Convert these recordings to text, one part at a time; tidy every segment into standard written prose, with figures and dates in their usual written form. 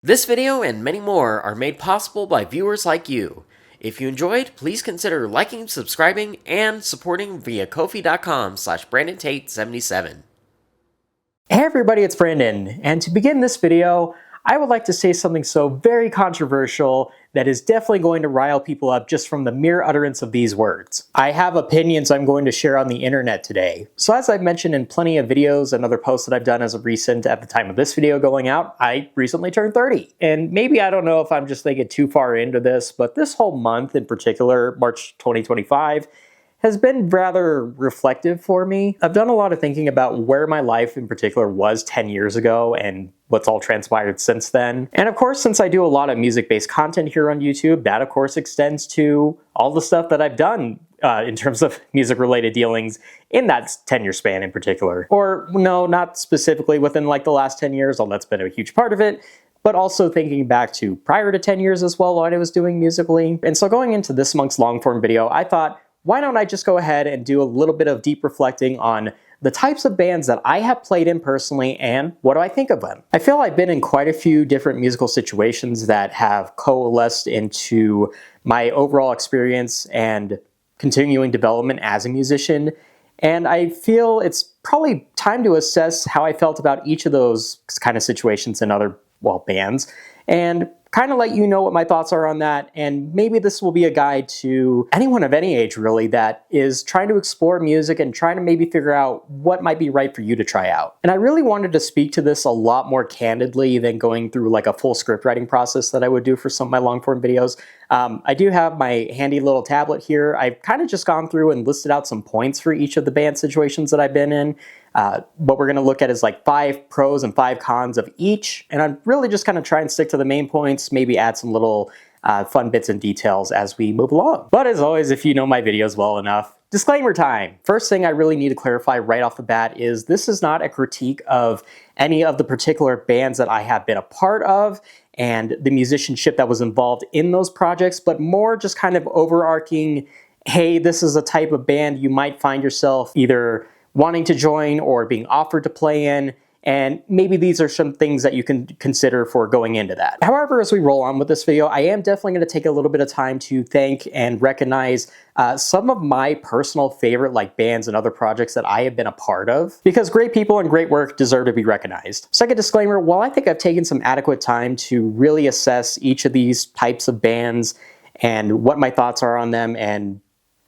This video and many more are made possible by viewers like you. If you enjoyed, please consider liking, subscribing, and supporting via ko-fi.com/BrandonTate77. Hey everybody, it's Brandon, and to begin this video, I would like to say something so very controversial that is definitely going to rile people up just from the mere utterance of these words. I have opinions I'm going to share on the internet today. So as I've mentioned in plenty of videos and other posts that I've done as of recent at the time of this video going out, I recently turned 30. And maybe I don't know if I'm just thinking too far into this, but this whole month in particular, March 2025, has been rather reflective for me. I've done a lot of thinking about where my life in particular was 10 years ago and what's all transpired since then. And of course, since I do a lot of music-based content here on YouTube, that of course extends to all the stuff that I've done in terms of music-related dealings in that 10-year span in particular. Or no, not specifically within like the last 10 years, although that's been a huge part of it, but also thinking back to prior to 10 years as well what I was doing musically. And so going into this month's long-form video, I thought, why don't I just go ahead and do a little bit of deep reflecting on the types of bands that I have played in personally and what do I think of them. I feel I've been in quite a few different musical situations that have coalesced into my overall experience and continuing development as a musician, and I feel it's probably time to assess how I felt about each of those kind of situations in other, well, bands, and kind of let you know what my thoughts are on that, and maybe this will be a guide to anyone of any age really that is trying to explore music and trying to maybe figure out what might be right for you to try out. And I really wanted to speak to this a lot more candidly than going through like a full script writing process that I would do for some of my long form videos. I do have my handy little tablet here. I've kind of just gone through and listed out some points for each of the band situations that I've been in. What we're going to look at is like 5 pros and 5 cons of each, and I'm really just kind of try and stick to the main points, maybe add some little fun bits and details as we move along. But as always, if you know my videos well enough, disclaimer time. First thing I really need to clarify right off the bat is this is not a critique of any of the particular bands that I have been a part of and the musicianship that was involved in those projects, but more just kind of overarching, hey, this is a type of band you might find yourself either wanting to join or being offered to play in, and maybe these are some things that you can consider for going into that. However, as we roll on with this video, I am definitely going to take a little bit of time to thank and recognize some of my personal favorite bands and other projects that I have been a part of, because great people and great work deserve to be recognized. Second disclaimer, while I think I've taken some adequate time to really assess each of these types of bands and what my thoughts are on them and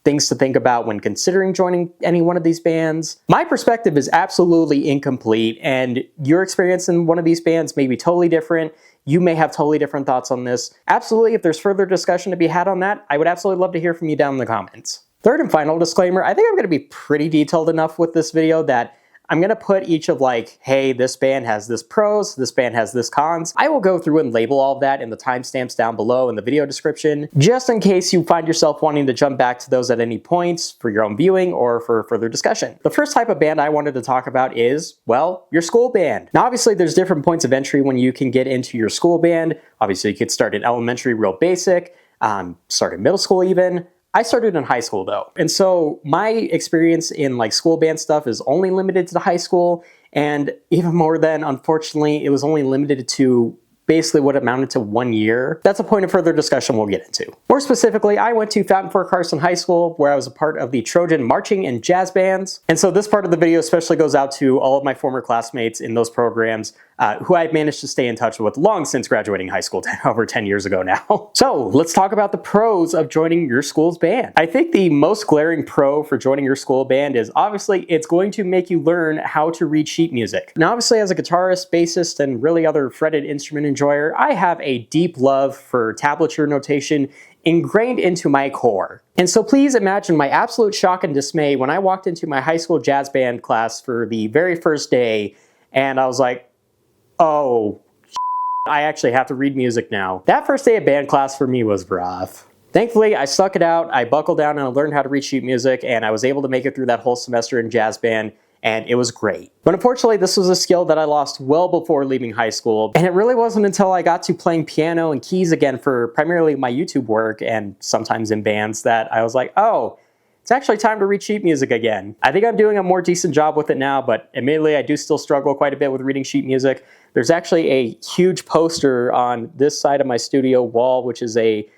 things to think about when considering joining any one of these bands, my perspective is absolutely incomplete, and your experience in one of these bands may be totally different. You may have totally different thoughts on this. Absolutely, if there's further discussion to be had on that, I would absolutely love to hear from you down in the comments. Third and final disclaimer, I think I'm going to be pretty detailed enough with this video that I'm going to put each of hey, this band has this pros, this band has this cons. I will go through and label all of that in the timestamps down below in the video description, just in case you find yourself wanting to jump back to those at any points for your own viewing or for further discussion. The first type of band I wanted to talk about is, well, your school band. Now, obviously, there's different points of entry when you can get into your school band. Obviously, you could start in elementary, real basic, start in middle school even. I started in high school though, and so my experience in school band stuff is only limited to the high school, and even more than, unfortunately, it was only limited to basically what amounted to 1 year. That's a point of further discussion we'll get into. More specifically, I went to Fountain Fort Carson High School, where I was a part of the Trojan marching and jazz bands. And so this part of the video especially goes out to all of my former classmates in those programs who I've managed to stay in touch with long since graduating high school over 10 years ago now. So let's talk about the pros of joining your school's band. I think the most glaring pro for joining your school band is obviously it's going to make you learn how to read sheet music. Now, obviously, as a guitarist, bassist, and really other fretted instrument enjoyer, I have a deep love for tablature notation ingrained into my core. And so please imagine my absolute shock and dismay when I walked into my high school jazz band class for the very first day, and I was like, oh, I actually have to read music now. That first day of band class for me was rough. Thankfully, I stuck it out, I buckled down and I learned how to read sheet music, and I was able to make it through that whole semester in jazz band, and it was great. But unfortunately, this was a skill that I lost well before leaving high school, and it really wasn't until I got to playing piano and keys again for primarily my YouTube work and sometimes in bands that I was like, oh, it's actually time to read sheet music again. I think I'm doing a more decent job with it now, but admittedly, I do still struggle quite a bit with reading sheet music. there's actually a huge poster on this side of my studio wall, which is a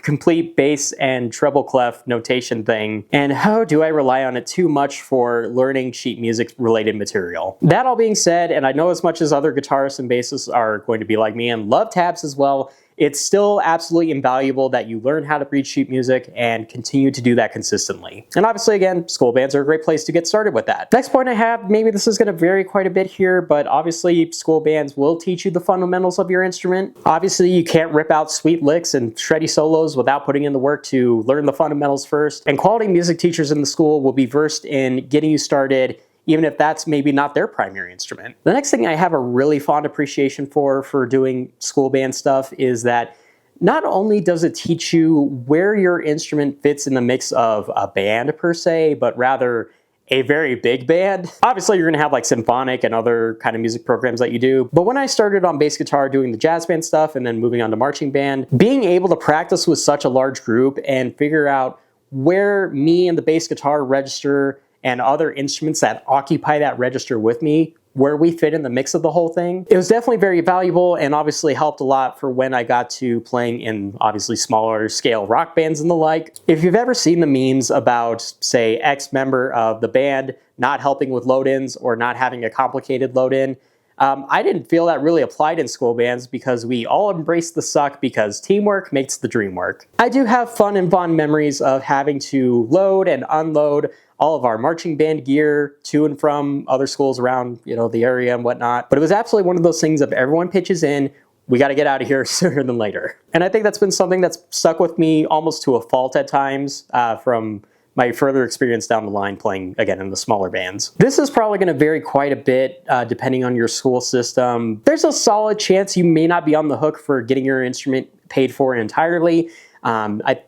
complete bass and treble clef notation thing. And how do I rely on it too much for learning sheet music related material? That all being said, and I know as much as other guitarists and bassists are going to be like me and love tabs as well, it's still absolutely invaluable that you learn how to read sheet music and continue to do that consistently. And obviously, again, school bands are a great place to get started with that. Next point I have, maybe this is going to vary quite a bit here, but obviously school bands will teach you the fundamentals of your instrument. Obviously, you can't rip out sweet licks and shreddy solos without putting in the work to learn the fundamentals first. And quality music teachers in the school will be versed in getting you started, even if that's maybe not their primary instrument. The next thing I have a really fond appreciation for doing school band stuff is that not only does it teach you where your instrument fits in the mix of a band per se, but rather a very big band. Obviously, you're gonna have like symphonic and other kind of music programs that you do. But when I started on bass guitar doing the jazz band stuff and then moving on to marching band, being able to practice with such a large group and figure out where me and the bass guitar register and other instruments that occupy that register with me, where we fit in the mix of the whole thing. It was definitely very valuable and obviously helped a lot for when I got to playing in obviously smaller scale rock bands and the like. If you've ever seen the memes about, say, X member of the band not helping with load-ins or not having a complicated load-in, I didn't feel that really applied in school bands because we all embrace the suck because teamwork makes the dream work. I do have fun and fond memories of having to load and unload all of our marching band gear to and from other schools around, the area and whatnot. But it was absolutely one of those things of everyone pitches in, we got to get out of here sooner than later. And I think that's been something that's stuck with me almost to a fault at times from my further experience down the line playing, again, in the smaller bands. This is probably going to vary quite a bit depending on your school system. There's a solid chance you may not be on the hook for getting your instrument paid for entirely. I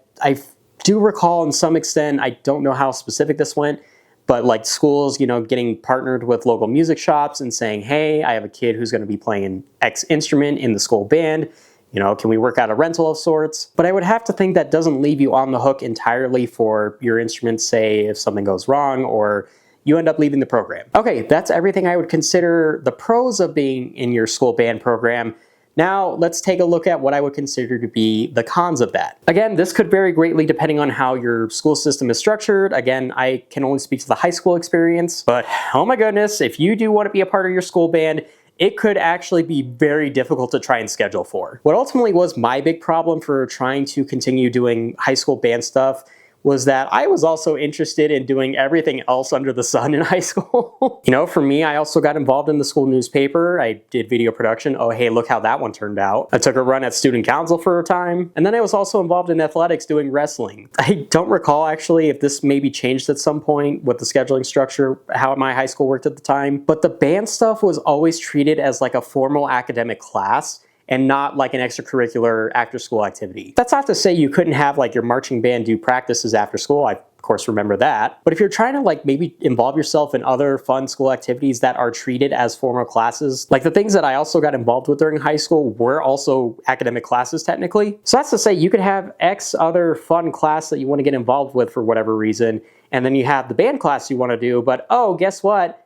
do recall in some extent, I don't know how specific this went, but like schools, getting partnered with local music shops and saying, hey, I have a kid who's going to be playing X instrument in the school band. Can we work out a rental of sorts? But I would have to think that doesn't leave you on the hook entirely for your instrument, say, if something goes wrong or you end up leaving the program. Okay, that's everything I would consider the pros of being in your school band program. Now, let's take a look at what I would consider to be the cons of that. Again, this could vary greatly depending on how your school system is structured. Again, I can only speak to the high school experience, but oh my goodness, if you do want to be a part of your school band, it could actually be very difficult to try and schedule for. What ultimately was my big problem for trying to continue doing high school band stuff was that I was also interested in doing everything else under the sun in high school. For me, I also got involved in the school newspaper. I did video production. Oh, hey, look how that one turned out. I took a run at student council for a time. And then I was also involved in athletics doing wrestling. I don't recall actually if this maybe changed at some point with the scheduling structure, how my high school worked at the time. But the band stuff was always treated as like a formal academic class and not like an extracurricular after-school activity. That's not to say you couldn't have like your marching band do practices after school. I, of course, remember that. But if you're trying to like maybe involve yourself in other fun school activities that are treated as formal classes, like the things that I also got involved with during high school were also academic classes technically. So that's to say you could have X other fun class that you want to get involved with for whatever reason, and then you have the band class you want to do, but oh, guess what?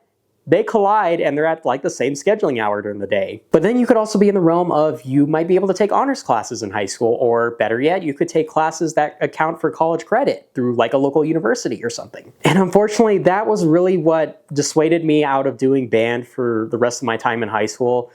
They collide and they're at like the same scheduling hour during the day. But then you could also be in the realm of you might be able to take honors classes in high school, or better yet, you could take classes that account for college credit through like a local university or something. And unfortunately, that was really what dissuaded me out of doing band for the rest of my time in high school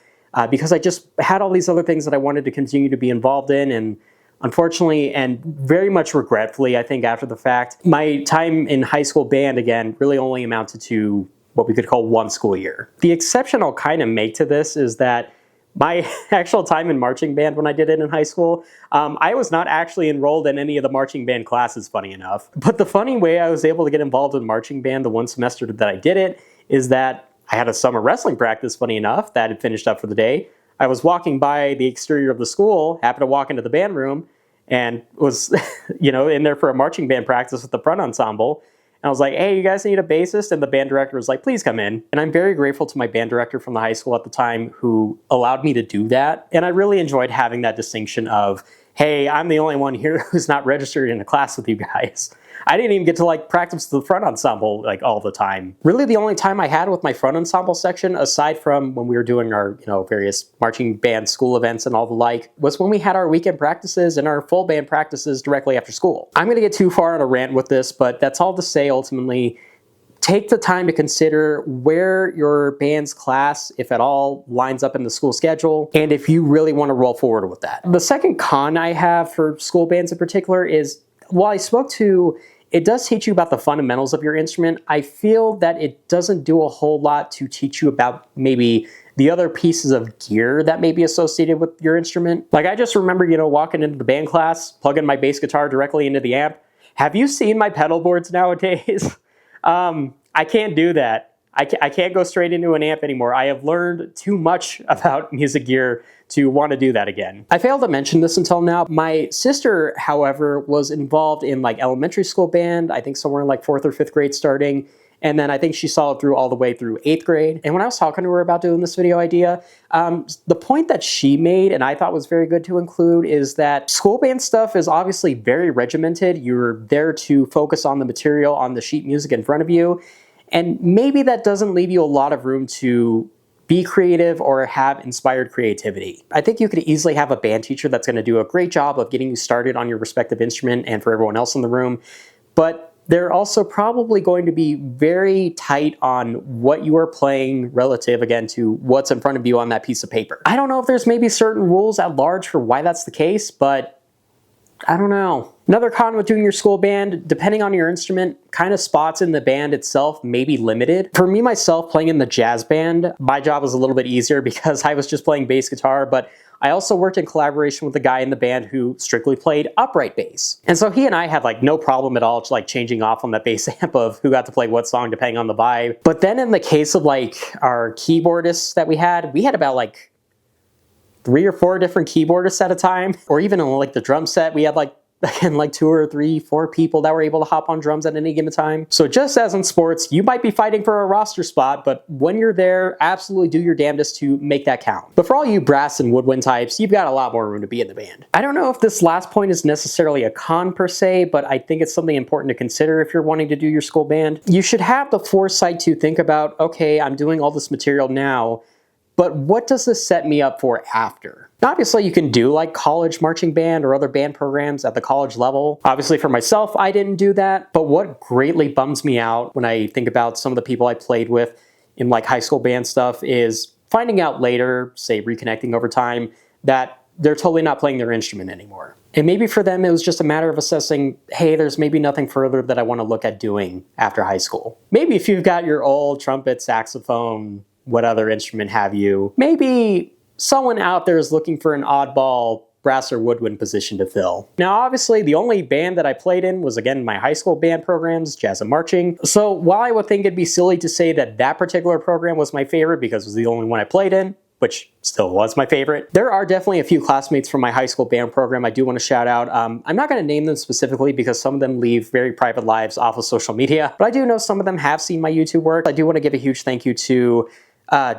because I just had all these other things that I wanted to continue to be involved in. And unfortunately, and very much regretfully, I think after the fact, my time in high school band, again, really only amounted to what we could call one school year. The exception I'll kind of make to this is that my actual time in marching band when I did it in high school, I was not actually enrolled in any of the marching band classes, funny enough. But the funny way I was able to get involved in marching band the one semester that I did it is that I had a summer wrestling practice, funny enough, that had finished up for the day. I was walking by the exterior of the school, happened to walk into the band room, and was in there for a marching band practice with the front ensemble. And I was like, hey, you guys need a bassist? And the band director was like, please come in. And I'm very grateful to my band director from the high school at the time who allowed me to do that. And I really enjoyed having that distinction of, hey, I'm the only one here who's not registered in a class with you guys. I didn't even get to like practice the front ensemble like all the time. Really the only time I had with my front ensemble section, aside from when we were doing our, various marching band school events and all the like, was when we had our weekend practices and our full band practices directly after school. I'm gonna get too far on a rant with this, but that's all to say ultimately, take the time to consider where your band's class, if at all, lines up in the school schedule, and if you really want to roll forward with that. The second con I have for school bands in particular is, while I spoke to, it does teach you about the fundamentals of your instrument, I feel that it doesn't do a whole lot to teach you about maybe the other pieces of gear that may be associated with your instrument. Like I just remember, walking into the band class, plugging my bass guitar directly into the amp. Have you seen my pedal boards nowadays? I can't do that. I can't go straight into an amp anymore. I have learned too much about music gear to want to do that again. I failed to mention this until now. My sister, however, was involved in like elementary school band, I think somewhere in like 4th or 5th grade starting. And then I think she saw it through all the way through 8th grade. And when I was talking to her about doing this video idea, the point that she made, and I thought was very good to include, is that school band stuff is obviously very regimented. You're there to focus on the material, on the sheet music in front of you. And maybe that doesn't leave you a lot of room to be creative or have inspired creativity. I think you could easily have a band teacher that's going to do a great job of getting you started on your respective instrument and for everyone else in the room. But they're also probably going to be very tight on what you are playing relative, again, to what's in front of you on that piece of paper. I don't know if there's maybe certain rules at large for why that's the case, but I don't know. Another con with doing your school band, depending on your instrument, kind of spots in the band itself may be limited. For me, myself, playing in the jazz band, my job was a little bit easier because I was just playing bass guitar, but I also worked in collaboration with a guy in the band who strictly played upright bass. And so he and I had like no problem at all like changing off on that bass amp of who got to play what song depending on the vibe. But then in the case of like our keyboardists that we had about like 3 or 4 different keyboardists at a time. Or even on like the drum set, we had like, again, like 2 or 3, 4 people that were able to hop on drums at any given time. So just as in sports, you might be fighting for a roster spot, but when you're there, absolutely do your damnedest to make that count. But for all you brass and woodwind types, you've got a lot more room to be in the band. I don't know if this last point is necessarily a con per se, but I think it's something important to consider if you're wanting to do your school band. You should have the foresight to think about, okay, I'm doing all this material now, but what does this set me up for after? Obviously, you can do like college marching band or other band programs at the college level. Obviously, for myself, I didn't do that. But what greatly bums me out when I think about some of the people I played with in like high school band stuff is finding out later, say reconnecting over time, that they're totally not playing their instrument anymore. And maybe for them, it was just a matter of assessing, hey, there's maybe nothing further that I want to look at doing after high school. Maybe if you've got your old trumpet, saxophone, what other instrument have you, maybe someone out there is looking for an oddball brass or woodwind position to fill. Now, obviously, the only band that I played in was, again, my high school band programs, jazz and marching. So while I would think it'd be silly to say that that particular program was my favorite because it was the only one I played in, which still was my favorite, there are definitely a few classmates from my high school band program I do want to shout out. I'm not going to name them specifically because some of them leave very private lives off of social media, but I do know some of them have seen my YouTube work. I do want to give a huge thank you to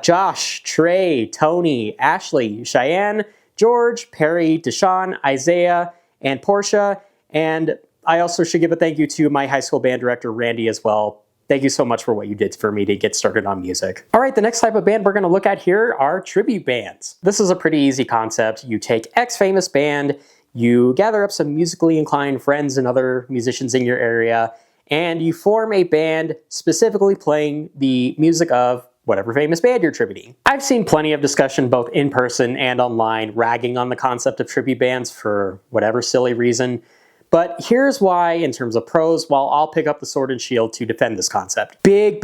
Josh, Trey, Tony, Ashley, Cheyenne, George, Perry, Deshaun, Isaiah, and Portia. And I also should give a thank you to my high school band director, Randy, as well. Thank you so much for what you did for me to get started on music. All right, the next type of band we're going to look at here are tribute bands. This is a pretty easy concept. You take X famous band, you gather up some musically inclined friends and other musicians in your area, and you form a band specifically playing the music of whatever famous band you're tributing. I've seen plenty of discussion both in person and online ragging on the concept of tribute bands for whatever silly reason. But here's why, in terms of pros, while I'll pick up the sword and shield to defend this concept. Big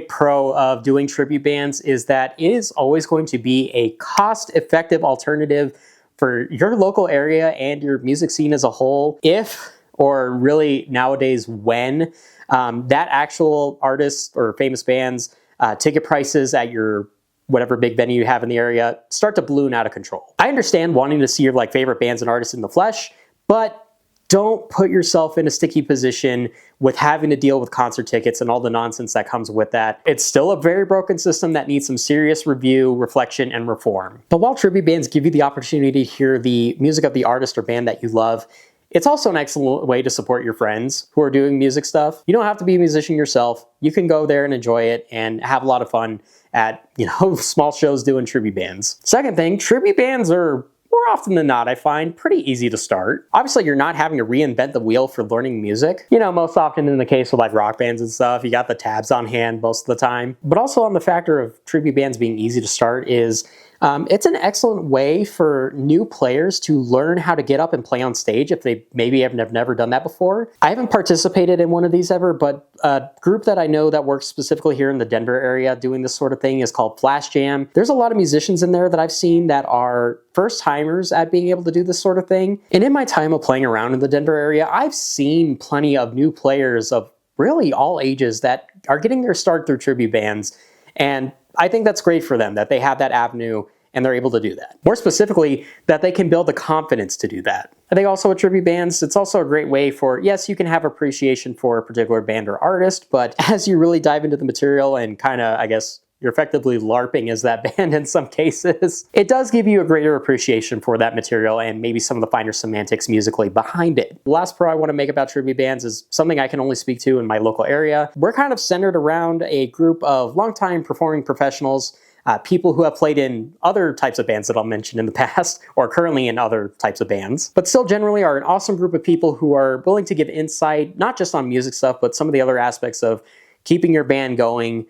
pro of doing tribute bands is that it is always going to be a cost-effective alternative for your local area and your music scene as a whole if, or really nowadays when, that actual artist or famous band's ticket prices at your whatever big venue you have in the area start to balloon out of control. I understand wanting to see your favorite bands and artists in the flesh, but don't put yourself in a sticky position with having to deal with concert tickets and all the nonsense that comes with that. It's still a very broken system that needs some serious review, reflection, and reform. But while tribute bands give you the opportunity to hear the music of the artist or band that you love, It's also an excellent way to support your friends who are doing music stuff. You don't have to be a musician yourself. You can go there and enjoy it and have a lot of fun at, small shows doing tribute bands. Second thing, tribute bands are more often than not, I find, pretty easy to start. Obviously, you're not having to reinvent the wheel for learning music. Most often in the case with like rock bands and stuff, you got the tabs on hand most of the time. But also on the factor of tribute bands being easy to start is it's an excellent way for new players to learn how to get up and play on stage if they maybe have never done that before. I haven't participated in one of these ever, but a group that I know that works specifically here in the Denver area doing this sort of thing is called Flash Jam. There's a lot of musicians in there that I've seen that are first timers at being able to do this sort of thing. And in my time of playing around in the Denver area, I've seen plenty of new players of really all ages that are getting their start through tribute bands. And I think that's great for them that they have that avenue and they're able to do that. More specifically, that they can build the confidence to do that. I think also with tribute bands, it's also a great way for, yes, you can have appreciation for a particular band or artist, but as you really dive into the material and kind of, I guess, you're effectively LARPing as that band in some cases, it does give you a greater appreciation for that material and maybe some of the finer semantics musically behind it. The last part I want to make about tribute bands is something I can only speak to in my local area. We're kind of centered around a group of longtime performing professionals, people who have played in other types of bands that I'll mention in the past, or currently in other types of bands, but still generally are an awesome group of people who are willing to give insight, not just on music stuff, but some of the other aspects of keeping your band going.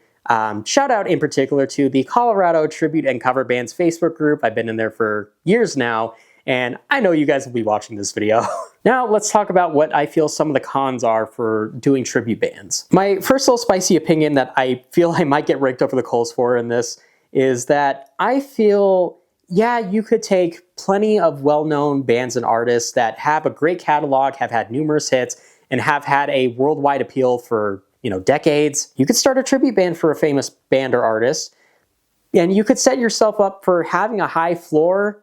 Shout out in particular to the Colorado Tribute and Cover Bands Facebook group. I've been in there for years now, and I know you guys will be watching this video. Now let's talk about what I feel some of the cons are for doing tribute bands. My first little spicy opinion that I feel I might get raked over the coals for in this is that I feel, yeah, you could take plenty of well-known bands and artists that have a great catalog, have had numerous hits, and have had a worldwide appeal for, decades. You could start a tribute band for a famous band or artist, and you could set yourself up for having a high floor,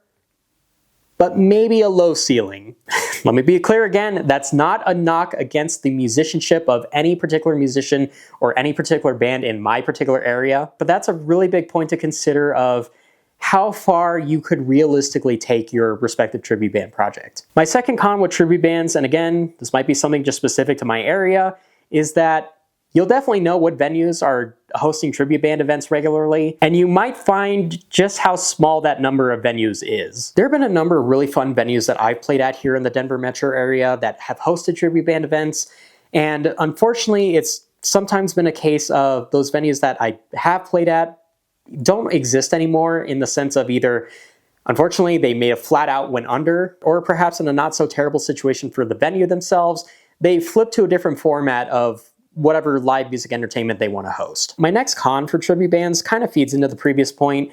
but maybe a low ceiling. Let me be clear again, that's not a knock against the musicianship of any particular musician or any particular band in my particular area, but that's a really big point to consider of how far you could realistically take your respective tribute band project. My second con with tribute bands, and again, this might be something just specific to my area, is that you'll definitely know what venues are hosting tribute band events regularly, and you might find just how small that number of venues is. There have been a number of really fun venues that I've played at here in the Denver metro area that have hosted tribute band events, and unfortunately, it's sometimes been a case of those venues that I have played at don't exist anymore in the sense of either, unfortunately, they may have flat out went under, or perhaps in a not so terrible situation for the venue themselves, they flipped to a different format of whatever live music entertainment they want to host. My next con for tribute bands kind of feeds into the previous point,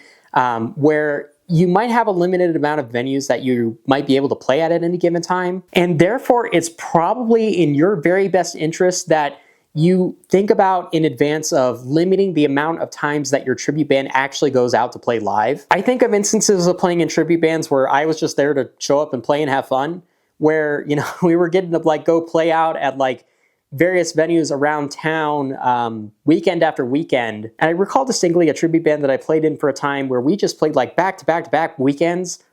where you might have a limited amount of venues that you might be able to play at any given time, and therefore it's probably in your very best interest that you think about in advance of limiting the amount of times that your tribute band actually goes out to play live. I think of instances of playing in tribute bands where I was just there to show up and play and have fun, where, we were getting to go play out at various venues around town weekend after weekend. And I recall distinctly a tribute band that I played in for a time where we just played back to back to back weekends,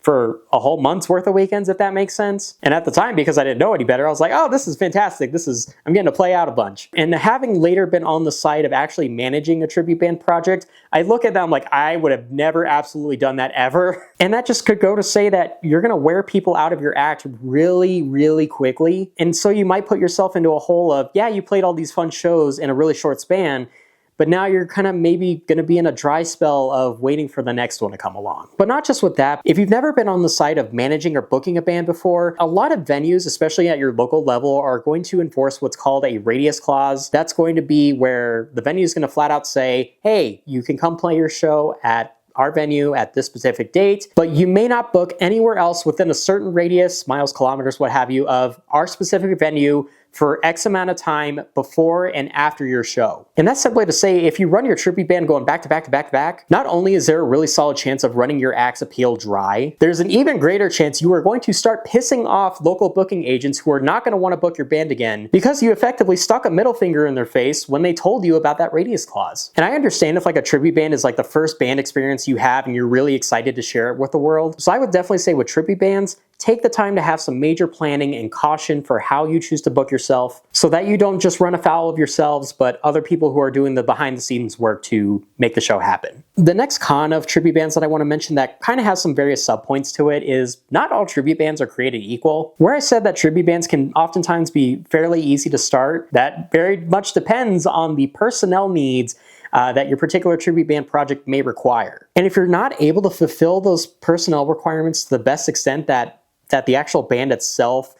for a whole month's worth of weekends, if that makes sense. And at the time, because I didn't know any better, I was like, oh, this is fantastic. I'm getting to play out a bunch. And having later been on the side of actually managing a tribute band project, I look at them like I would have never absolutely done that ever. And that just could go to say that you're gonna wear people out of your act really, really quickly. And so you might put yourself into a hole of, yeah, you played all these fun shows in a really short span, but now you're kind of maybe going to be in a dry spell of waiting for the next one to come along. But not just with that, if you've never been on the side of managing or booking a band before, a lot of venues, especially at your local level, are going to enforce what's called a radius clause. That's going to be where the venue is going to flat out say, hey, you can come play your show at our venue at this specific date, but you may not book anywhere else within a certain radius, miles, kilometers, what have you, of our specific venue for X amount of time before and after your show. And that's simply to say, if you run your tribute band going back to back to back to back, not only is there a really solid chance of running your act's appeal dry, there's an even greater chance you are going to start pissing off local booking agents who are not going to want to book your band again because you effectively stuck a middle finger in their face when they told you about that radius clause. And I understand if a tribute band is the first band experience you have and you're really excited to share it with the world. So I would definitely say with tribute bands, take the time to have some major planning and caution for how you choose to book yourself so that you don't just run afoul of yourselves, but other people who are doing the behind the scenes work to make the show happen. The next con of tribute bands that I want to mention that kind of has some various subpoints to it is not all tribute bands are created equal. Where I said that tribute bands can oftentimes be fairly easy to start, that very much depends on the personnel needs that your particular tribute band project may require. And if you're not able to fulfill those personnel requirements to the best extent that the actual band itself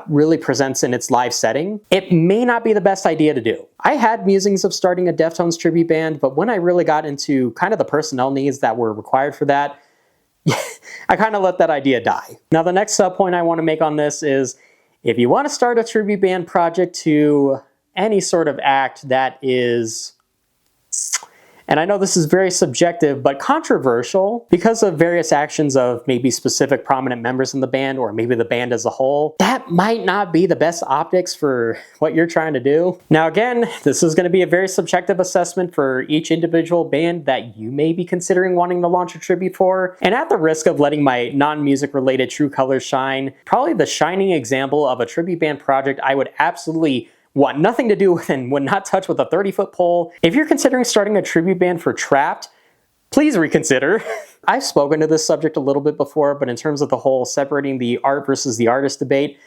really presents in its live setting, it may not be the best idea to do. I had musings of starting a Deftones tribute band, but when I really got into kind of the personnel needs that were required for that, I kind of let that idea die. Now, the next point I want to make on this is, if you want to start a tribute band project to any sort of act that is, and I know this is very subjective, but controversial because of various actions of maybe specific prominent members in the band, or maybe the band as a whole, that might not be the best optics for what you're trying to do. Now again, this is going to be a very subjective assessment for each individual band that you may be considering wanting to launch a tribute for, and at the risk of letting my non-music related true colors shine, probably the shining example of a tribute band project I would absolutely want nothing to do with and would not touch with a 30-foot pole. If you're considering starting a tribute band for Trapt, please reconsider. I've spoken to this subject a little bit before, but in terms of the whole separating the art versus the artist debate,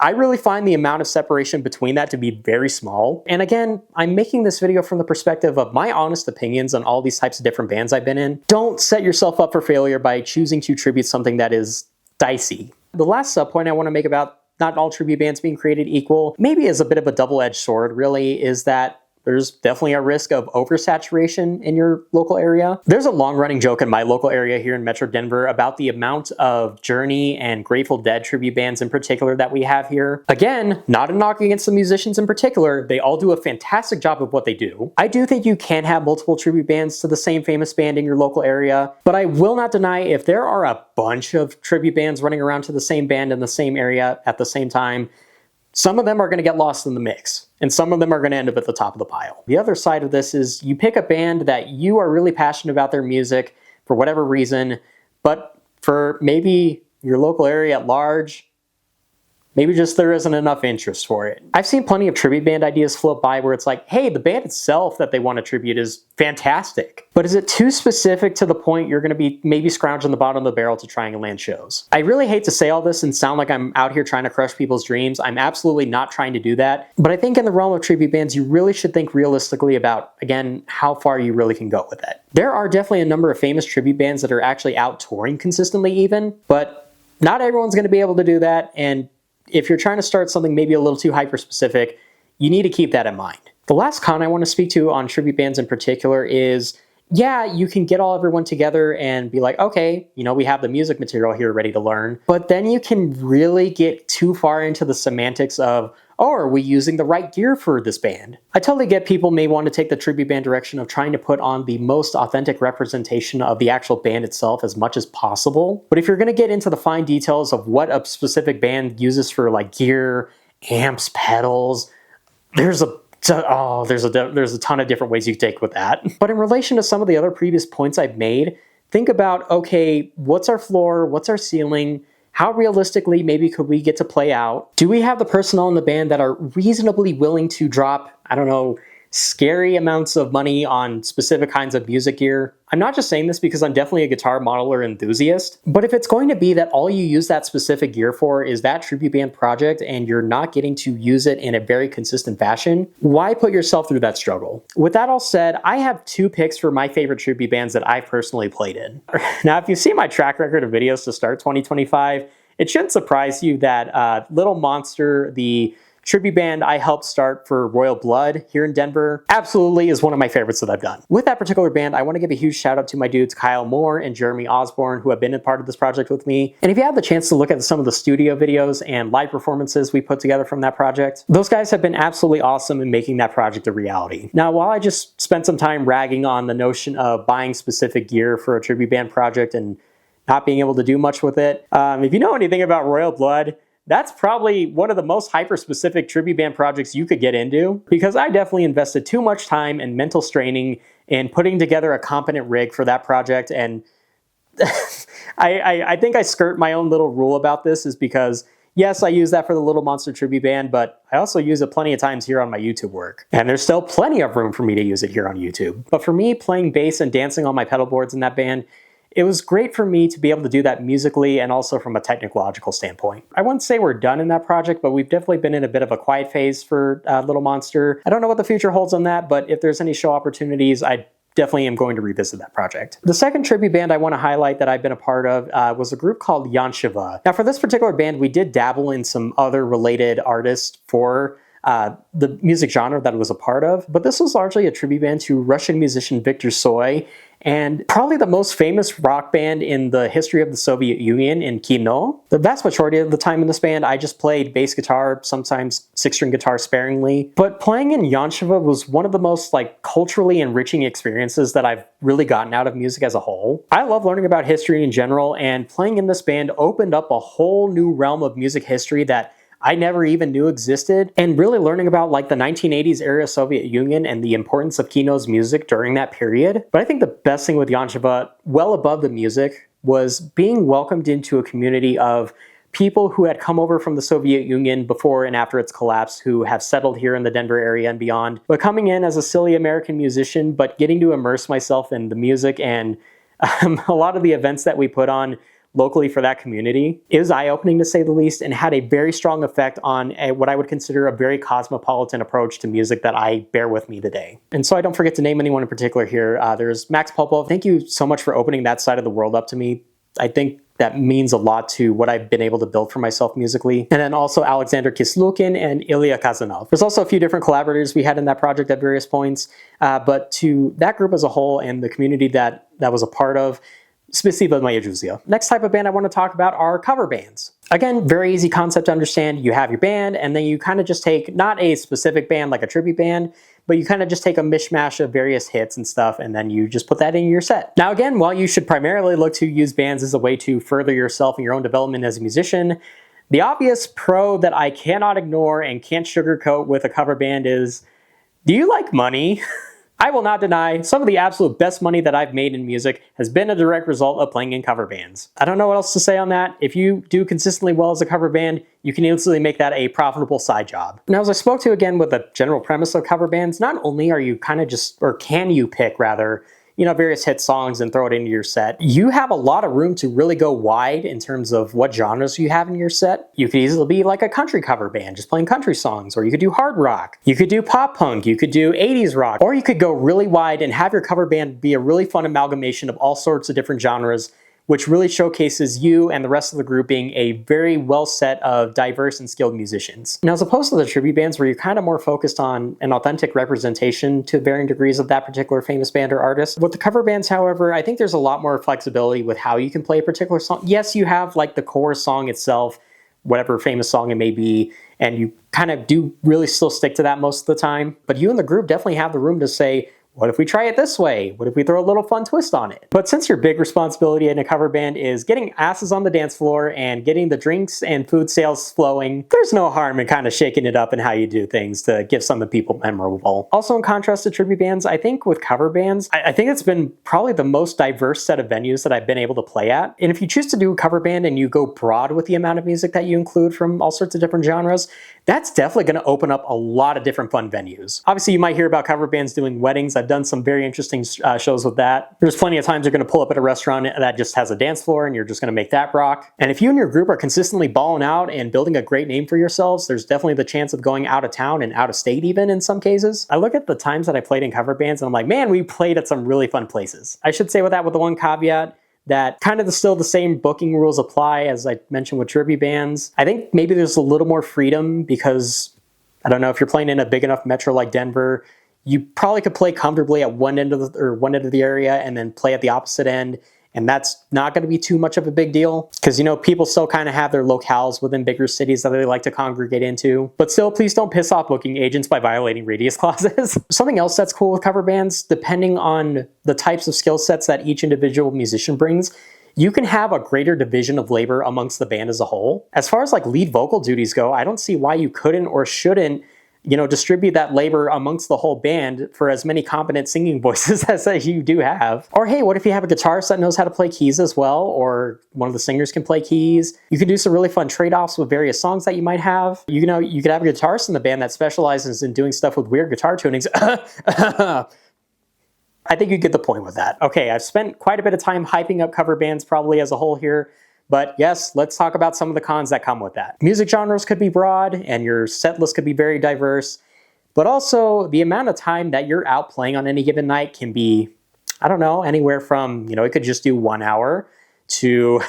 I really find the amount of separation between that to be very small. And again, I'm making this video from the perspective of my honest opinions on all these types of different bands I've been in. Don't set yourself up for failure by choosing to tribute something that is dicey. The last subpoint I want to make about not all tribute bands being created equal, maybe as a bit of a double-edged sword really, is that there's definitely a risk of oversaturation in your local area. There's a long-running joke in my local area here in Metro Denver about the amount of Journey and Grateful Dead tribute bands in particular that we have here. Again, not a knock against the musicians in particular. They all do a fantastic job of what they do. I do think you can have multiple tribute bands to the same famous band in your local area, but I will not deny if there are a bunch of tribute bands running around to the same band in the same area at the same time, some of them are going to get lost in the mix, and some of them are going to end up at the top of the pile. The other side of this is you pick a band that you are really passionate about their music for whatever reason, but for maybe your local area at large, maybe just there isn't enough interest for it. I've seen plenty of tribute band ideas float by where it's like, hey, the band itself that they want to tribute is fantastic, but is it too specific to the point you're going to be maybe scrounging the bottom of the barrel to try and land shows? I really hate to say all this and sound like I'm out here trying to crush people's dreams. I'm absolutely not trying to do that, but I think in the realm of tribute bands, you really should think realistically about, again, how far you really can go with it. There are definitely a number of famous tribute bands that are actually out touring consistently even, but not everyone's going to be able to do that, and if you're trying to start something maybe a little too hyper-specific, you need to keep that in mind. The last con I want to speak to on tribute bands in particular is, yeah, you can get everyone together and be like, okay, we have the music material here ready to learn, but then you can really get too far into the semantics of, oh, are we using the right gear for this band? I totally get people may want to take the tribute band direction of trying to put on the most authentic representation of the actual band itself as much as possible. But if you're going to get into the fine details of what a specific band uses for like gear, amps, pedals, there's a ton of different ways you can take with that. But in relation to some of the other previous points I've made, think about, okay, what's our floor? What's our ceiling? How realistically maybe could we get to play out? Do we have the personnel in the band that are reasonably willing to drop, I don't know, scary amounts of money on specific kinds of music gear? I'm not just saying this because I'm definitely a guitar modeler enthusiast, but if it's going to be that all you use that specific gear for is that tribute band project and you're not getting to use it in a very consistent fashion, why put yourself through that struggle? With that all said, I have 2 picks for my favorite tribute bands that I've personally played in. Now, if you see my track record of videos to start 2025, it shouldn't surprise you that Little Monster, the tribute band I helped start for Royal Blood here in Denver, absolutely is one of my favorites that I've done. With that particular band, I want to give a huge shout out to my dudes Kyle Moore and Jeremy Osborne, who have been a part of this project with me. And if you have the chance to look at some of the studio videos and live performances we put together from that project, those guys have been absolutely awesome in making that project a reality. Now, while I just spent some time ragging on the notion of buying specific gear for a tribute band project and not being able to do much with it, if you know anything about Royal Blood, that's probably one of the most hyper-specific tribute band projects you could get into, because I definitely invested too much time and mental straining in putting together a competent rig for that project, and I think I skirt my own little rule about this is because, yes, I use that for the Little Monster tribute band, but I also use it plenty of times here on my YouTube work. And there's still plenty of room for me to use it here on YouTube. But for me, playing bass and dancing on my pedal boards in that band, it was great for me to be able to do that musically and also from a technological standpoint. I wouldn't say we're done in that project, but we've definitely been in a bit of a quiet phase for Little Monster. I don't know what the future holds on that, but if there's any show opportunities, I definitely am going to revisit that project. The second tribute band I want to highlight that I've been a part of was a group called Yanshiva. Now for this particular band, we did dabble in some other related artists for the music genre that it was a part of, but this was largely a tribute band to Russian musician Viktor Tsoy, and probably the most famous rock band in the history of the Soviet Union in Kino. The vast majority of the time in this band, I just played bass guitar, sometimes six-string guitar sparingly, but playing in Yanshiva was one of the most culturally enriching experiences that I've really gotten out of music as a whole. I love learning about history in general, and playing in this band opened up a whole new realm of music history that I never even knew existed, and really learning about the 1980s era Soviet Union and the importance of Kino's music during that period. But I think the best thing with Yanshiva, well above the music, was being welcomed into a community of people who had come over from the Soviet Union before and after its collapse, who have settled here in the Denver area and beyond, but coming in as a silly American musician, but getting to immerse myself in the music and a lot of the events that we put on locally for that community. It was eye-opening to say the least, and had a very strong effect on what I would consider a very cosmopolitan approach to music that I bear with me today. And so I don't forget to name anyone in particular here. There's Max Popov. Thank you so much for opening that side of the world up to me. I think that means a lot to what I've been able to build for myself musically. And then also Alexander Kislukin and Ilya Kazanov. There's also a few different collaborators we had in that project at various points, but to that group as a whole and the community that was a part of, Spasibo Moya Juzia. Next type of band I want to talk about are cover bands. Again, very easy concept to understand. You have your band, and then you kind of just take, not a specific band like a tribute band, but you kind of just take a mishmash of various hits and stuff, and then you just put that in your set. Now again, while you should primarily look to use bands as a way to further yourself and your own development as a musician, the obvious pro that I cannot ignore and can't sugarcoat with a cover band is, do you like money? I will not deny, some of the absolute best money that I've made in music has been a direct result of playing in cover bands. I don't know what else to say on that. If you do consistently well as a cover band, you can easily make that a profitable side job. Now, as I spoke to again with the general premise of cover bands, not only are you kind of just, or can you pick rather, various hit songs and throw it into your set, you have a lot of room to really go wide in terms of what genres you have in your set. You could easily be like a country cover band, just playing country songs, or you could do hard rock, you could do pop punk, you could do 80s rock, or you could go really wide and have your cover band be a really fun amalgamation of all sorts of different genres, which really showcases you and the rest of the group being a very well set of diverse and skilled musicians. Now, as opposed to the tribute bands where you're kind of more focused on an authentic representation to varying degrees of that particular famous band or artist, with the cover bands, however, I think there's a lot more flexibility with how you can play a particular song. Yes, you have the core song itself, whatever famous song it may be, and you kind of do really still stick to that most of the time, but you and the group definitely have the room to say, what if we try it this way? What if we throw a little fun twist on it? But since your big responsibility in a cover band is getting asses on the dance floor and getting the drinks and food sales flowing, there's no harm in kind of shaking it up in how you do things to give some of the people memorable. Also, in contrast to tribute bands, I think with cover bands, I think it's been probably the most diverse set of venues that I've been able to play at. And if you choose to do a cover band and you go broad with the amount of music that you include from all sorts of different genres, that's definitely going to open up a lot of different fun venues. Obviously, you might hear about cover bands doing weddings. I've done some very interesting shows with that. There's plenty of times you're going to pull up at a restaurant that just has a dance floor and you're just going to make that rock. And if you and your group are consistently balling out and building a great name for yourselves, there's definitely the chance of going out of town and out of state even in some cases. I look at the times that I played in cover bands and I'm like, man, we played at some really fun places. I should say with the one caveat, that kind of still the same booking rules apply as I mentioned with tribute bands. I think maybe there's a little more freedom because, I don't know, if you're playing in a big enough metro like Denver, you probably could play comfortably at one end of the area and then play at the opposite end. And that's not going to be too much of a big deal because, people still kind of have their locales within bigger cities that they like to congregate into. But still, please don't piss off booking agents by violating radius clauses. Something else that's cool with cover bands, depending on the types of skill sets that each individual musician brings, you can have a greater division of labor amongst the band as a whole. As far as lead vocal duties go, I don't see why you couldn't or shouldn't distribute that labor amongst the whole band for as many competent singing voices as you do have. Or hey, what if you have a guitarist that knows how to play keys as well, or one of the singers can play keys? You can do some really fun trade-offs with various songs that you might have. You could have a guitarist in the band that specializes in doing stuff with weird guitar tunings. I think you get the point with that. Okay, I've spent quite a bit of time hyping up cover bands probably as a whole here, but yes, let's talk about some of the cons that come with that. Music genres could be broad, and your set list could be very diverse, but also the amount of time that you're out playing on any given night can be, I don't know, anywhere from, it could just do 1 hour to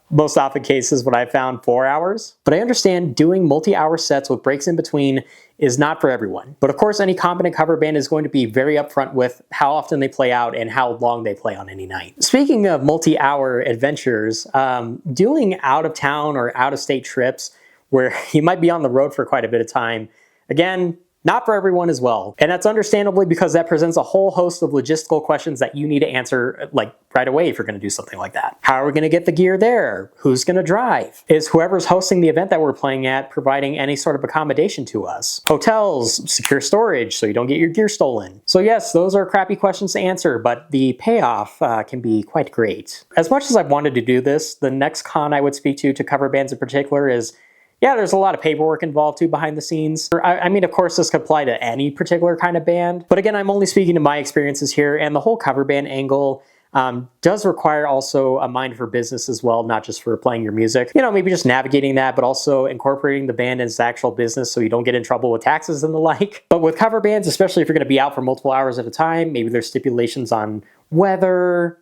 most often cases what I found 4 hours. But I understand doing multi-hour sets with breaks in between is not for everyone. But of course, any competent cover band is going to be very upfront with how often they play out and how long they play on any night. Speaking of multi-hour adventures, doing out-of-town or out-of-state trips where you might be on the road for quite a bit of time, again, not for everyone as well. And that's understandably because that presents a whole host of logistical questions that you need to answer right away if you're gonna do something like that. How are we gonna get the gear there? Who's gonna drive? Is whoever's hosting the event that we're playing at providing any sort of accommodation to us? Hotels, secure storage so you don't get your gear stolen. So yes, those are crappy questions to answer, but the payoff can be quite great. As much as I've wanted to do this, the next con I would speak to cover bands in particular is, yeah, there's a lot of paperwork involved too behind the scenes. I mean, of course, this could apply to any particular kind of band, but again, I'm only speaking to my experiences here, and the whole cover band angle does require also a mind for business as well, not just for playing your music. Maybe just navigating that, but also incorporating the band into actual business so you don't get in trouble with taxes and the like. But with cover bands, especially if you're going to be out for multiple hours at a time, maybe there's stipulations on weather,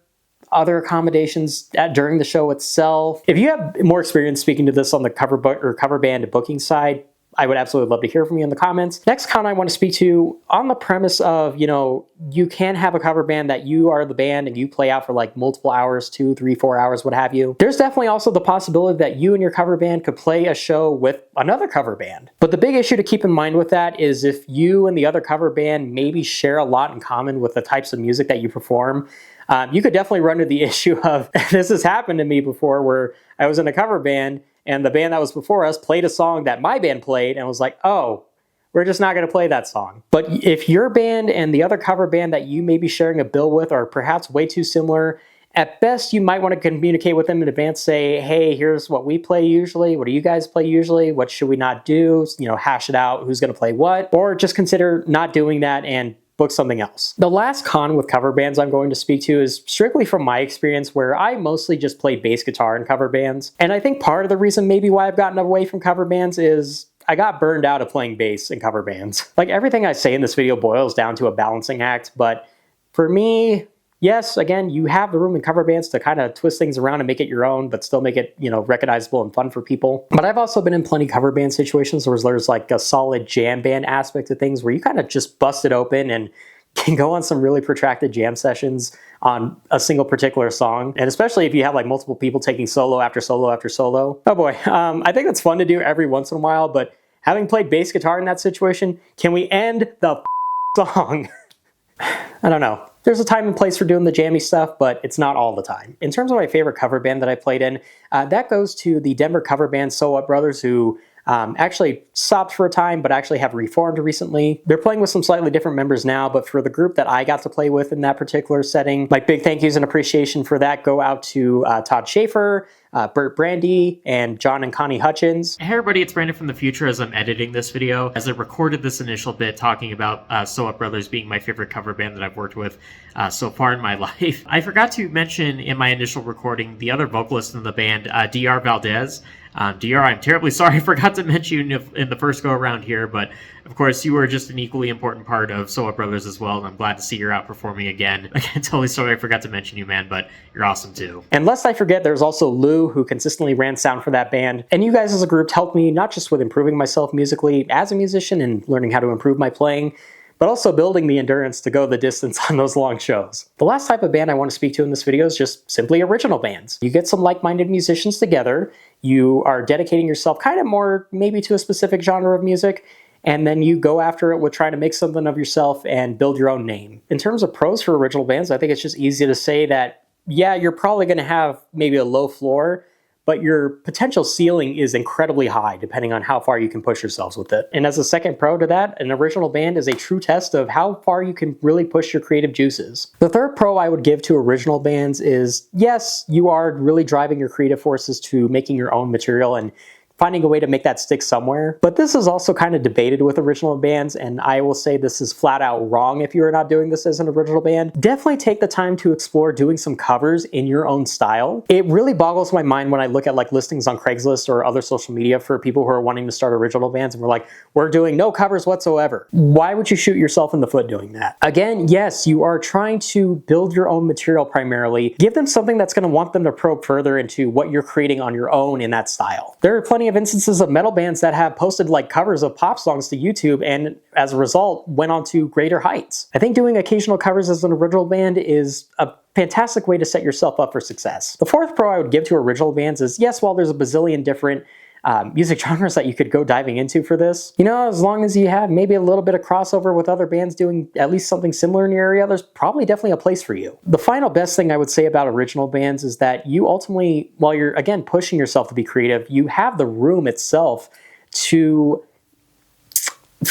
other accommodations during the show itself. If you have more experience speaking to this on the cover band booking side, I would absolutely love to hear from you in the comments. Next con I want to speak to on the premise of, you can have a cover band that you are the band and you play out for multiple hours, 2, 3, 4 hours, what have you. There's definitely also the possibility that you and your cover band could play a show with another cover band. But the big issue to keep in mind with that is if you and the other cover band maybe share a lot in common with the types of music that you perform, you could definitely run into the issue of, this has happened to me before, where I was in a cover band and the band that was before us played a song that my band played and was like, oh, we're just not going to play that song. But if your band and the other cover band that you may be sharing a bill with are perhaps way too similar, at best you might want to communicate with them in advance, say, hey, here's what we play usually, what do you guys play usually, what should we not do, hash it out, who's going to play what, or just consider not doing that and book something else. The last con with cover bands I'm going to speak to is strictly from my experience, where I mostly just play bass guitar in cover bands. And I think part of the reason maybe why I've gotten away from cover bands is I got burned out of playing bass in cover bands. Everything I say in this video boils down to a balancing act, but for me, yes, again, you have the room in cover bands to kind of twist things around and make it your own, but still make it, recognizable and fun for people. But I've also been in plenty cover band situations where there's a solid jam band aspect to things where you kind of just bust it open and can go on some really protracted jam sessions on a single particular song. And especially if you have multiple people taking solo after solo after solo. Oh boy, I think that's fun to do every once in a while, but having played bass guitar in that situation, can we end the song? I don't know. There's a time and place for doing the jammy stuff, but it's not all the time. In terms of my favorite cover band that I played in, that goes to the Denver cover band So What Brothers, who actually stopped for a time, but actually have reformed recently. They're playing with some slightly different members now, but for the group that I got to play with in that particular setting, my big thank yous and appreciation for that go out to Todd Schaefer, Bert Brandy, and John and Connie Hutchins. Hey everybody, it's Brandon from the future as I'm editing this video. As I recorded this initial bit talking about So What Brothers being my favorite cover band that I've worked with so far in my life, I forgot to mention in my initial recording the other vocalist in the band, Dr. Valdez. Dr., I'm terribly sorry I forgot to mention you in the first go-around here, but of course you were just an equally important part of So What Brothers as well, and I'm glad to see you're out performing again. Again, totally sorry I forgot to mention you, man, but you're awesome too. And lest I forget, there's also Lou, who consistently ran sound for that band. And you guys as a group helped me not just with improving myself musically as a musician and learning how to improve my playing, but also building the endurance to go the distance on those long shows. The last type of band I want to speak to in this video is just simply original bands. You get some like-minded musicians together, you are dedicating yourself kind of more maybe to a specific genre of music, and then you go after it with trying to make something of yourself and build your own name. In terms of pros for original bands, I think it's just easy to say that, yeah, you're probably going to have maybe a low floor, but your potential ceiling is incredibly high depending on how far you can push yourselves with it. And as a second pro to that, an original band is a true test of how far you can really push your creative juices. The third pro I would give to original bands is, yes, you are really driving your creative forces to making your own material and finding a way to make that stick somewhere. But this is also kind of debated with original bands, and I will say this is flat out wrong if you are not doing this as an original band. Definitely take the time to explore doing some covers in your own style. It really boggles my mind when I look at like listings on Craigslist or other social media for people who are wanting to start original bands and we're like, we're doing no covers whatsoever. Why would you shoot yourself in the foot doing that? Again, yes, you are trying to build your own material primarily. Give them something that's going to want them to probe further into what you're creating on your own in that style. There are plenty of instances of metal bands that have posted like covers of pop songs to YouTube and as a result went on to greater heights. I think doing occasional covers as an original band is a fantastic way to set yourself up for success. The fourth pro I would give to original bands is, yes, while there's a bazillion different music genres that you could go diving into for this, you know, as long as you have maybe a little bit of crossover with other bands doing at least something similar in your area, there's probably definitely a place for you. The final best thing I would say about original bands is that you ultimately, while you're again pushing yourself to be creative, you have the room itself to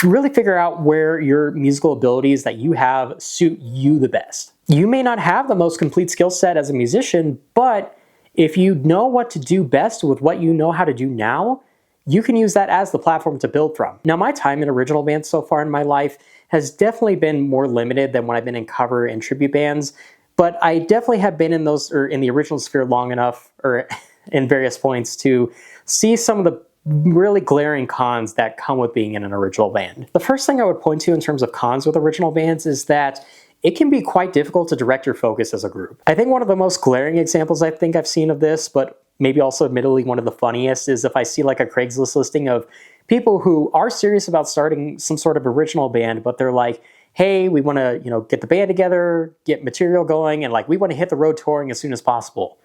really figure out where your musical abilities that you have suit you the best. You may not have the most complete skill set as a musician, but if you know what to do best with what you know how to do now, you can use that as the platform to build from. Now, my time in original bands so far in my life has definitely been more limited than when I've been in cover and tribute bands, but I definitely have been in those, or in the original sphere long enough, or in various points, to see some of the really glaring cons that come with being in an original band. The first thing I would point to in terms of cons with original bands is that it can be quite difficult to direct your focus as a group. I think one of the most glaring examples I think I've seen of this, but maybe also admittedly one of the funniest, is if I see like a Craigslist listing of people who are serious about starting some sort of original band, but they're like, hey, we want to, get the band together, get material going, and like we want to hit the road touring as soon as possible.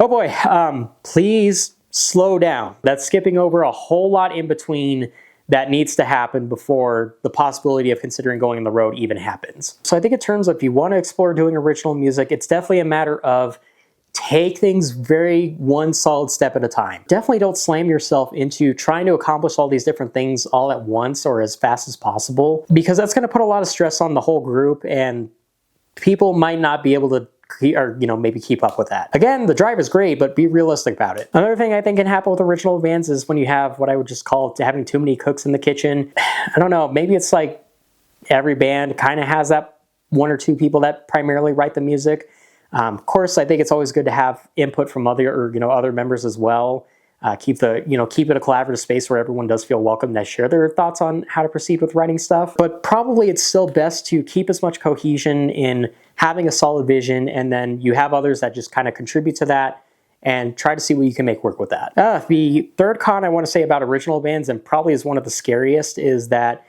Oh boy, please slow down. That's skipping over a whole lot in between that needs to happen before the possibility of considering going on the road even happens. So I think in terms of if you want to explore doing original music, it's definitely a matter of take things very one solid step at a time. Definitely don't slam yourself into trying to accomplish all these different things all at once or as fast as possible, because that's going to put a lot of stress on the whole group and people might not be able to maybe keep up with that. Again, the drive is great, but be realistic about it. Another thing I think can happen with original bands is when you have what I would just call having too many cooks in the kitchen. I don't know, maybe it's like every band kind of has that one or two people that primarily write the music. Of course, I think it's always good to have input from other members as well. Keep it a collaborative space where everyone does feel welcome to share their thoughts on how to proceed with writing stuff. But probably it's still best to keep as much cohesion in having a solid vision, and then you have others that just kind of contribute to that and try to see what you can make work with that. The third con I want to say about original bands, and probably is one of the scariest, is that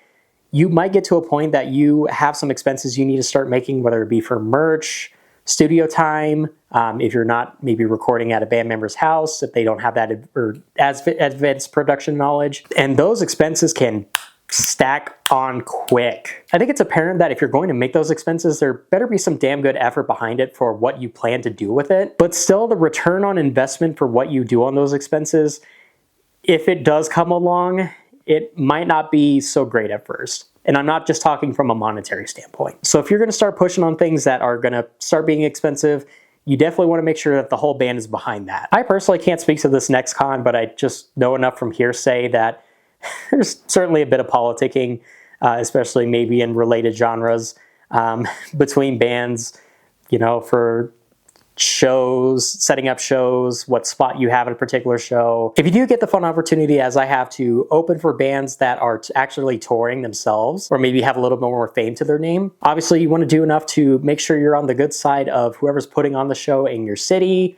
you might get to a point that you have some expenses you need to start making, whether it be for merch, studio time, if you're not maybe recording at a band member's house, if they don't have that or as advanced production knowledge, and those expenses can stack on quick. I think it's apparent that if you're going to make those expenses, there better be some damn good effort behind it for what you plan to do with it. But still, the return on investment for what you do on those expenses, if it does come along, it might not be so great at first. And I'm not just talking from a monetary standpoint. So if you're going to start pushing on things that are going to start being expensive, you definitely want to make sure that the whole band is behind that. I personally can't speak to this next con, but I just know enough from hearsay that there's certainly a bit of politicking, especially maybe in related genres, between bands, for shows, setting up shows, what spot you have in a particular show. If you do get the fun opportunity, as I have, to open for bands that are actually touring themselves, or maybe have a little bit more fame to their name, obviously you want to do enough to make sure you're on the good side of whoever's putting on the show in your city,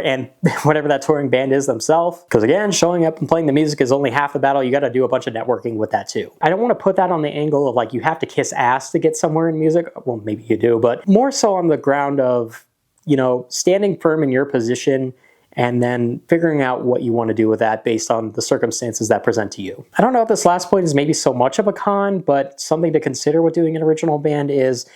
and whatever that touring band is themselves. Because again, showing up and playing the music is only half the battle. You got to do a bunch of networking with that too. I don't want to put that on the angle of like you have to kiss ass to get somewhere in music. Well, maybe you do, but more so on the ground of standing firm in your position and then figuring out what you want to do with that based on the circumstances that present to you. I don't know if this last point is maybe so much of a con, but something to consider with doing an original band is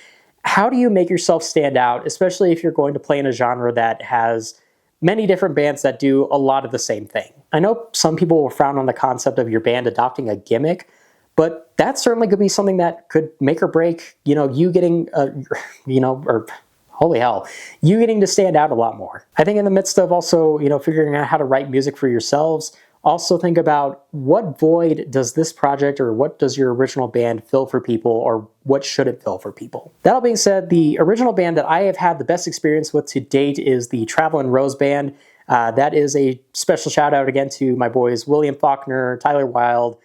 how do you make yourself stand out, especially if you're going to play in a genre that has many different bands that do a lot of the same thing. I know some people will frown on the concept of your band adopting a gimmick, but that certainly could be something that could make or break, you getting, or holy hell, you getting to stand out a lot more. I think in the midst of also, figuring out how to write music for yourselves, also think about what void does this project or what does your original band fill for people, or what should it fill for people? That all being said, the original band that I have had the best experience with to date is the Travelin' Rose Band. That is a special shout out again to my boys William Faulkner, Tyler Wilde,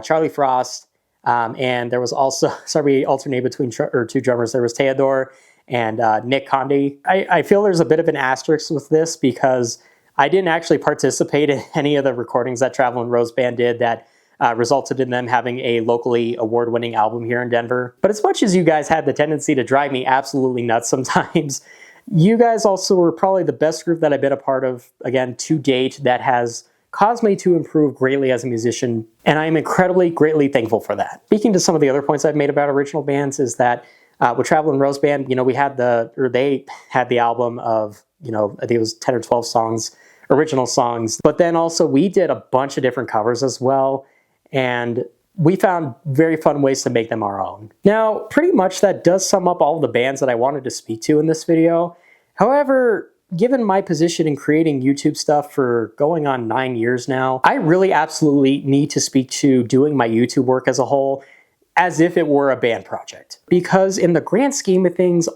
Charlie Frost, and there was also, sorry, alternate between two drummers. There was Theodore and Nick Conde. I feel there's a bit of an asterisk with this because I didn't actually participate in any of the recordings that Travelin' Rose Band did that resulted in them having a locally award-winning album here in Denver. But as much as you guys had the tendency to drive me absolutely nuts sometimes, you guys also were probably the best group that I've been a part of, again, to date, that has caused me to improve greatly as a musician, and I am incredibly, greatly thankful for that. Speaking to some of the other points I've made about original bands is that with Travelin' Rose Band, they had the album of, I think it was 10 or 12 songs, original songs, but then also we did a bunch of different covers as well, and we found very fun ways to make them our own. Now, pretty much that does sum up all of the bands that I wanted to speak to in this video. However, given my position in creating YouTube stuff for going on 9 years now, I really absolutely need to speak to doing my YouTube work as a whole as if it were a band project. Because in the grand scheme of things,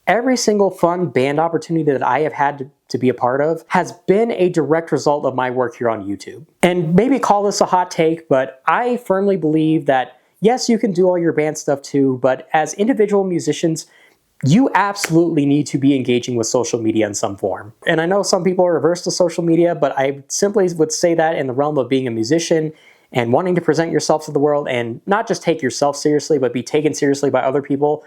every single fun band opportunity that I have had to be a part of has been a direct result of my work here on YouTube. And maybe call this a hot take, but I firmly believe that yes, you can do all your band stuff too, but as individual musicians, you absolutely need to be engaging with social media in some form. And I know some people are averse to social media, but I simply would say that in the realm of being a musician and wanting to present yourself to the world and not just take yourself seriously, but be taken seriously by other people,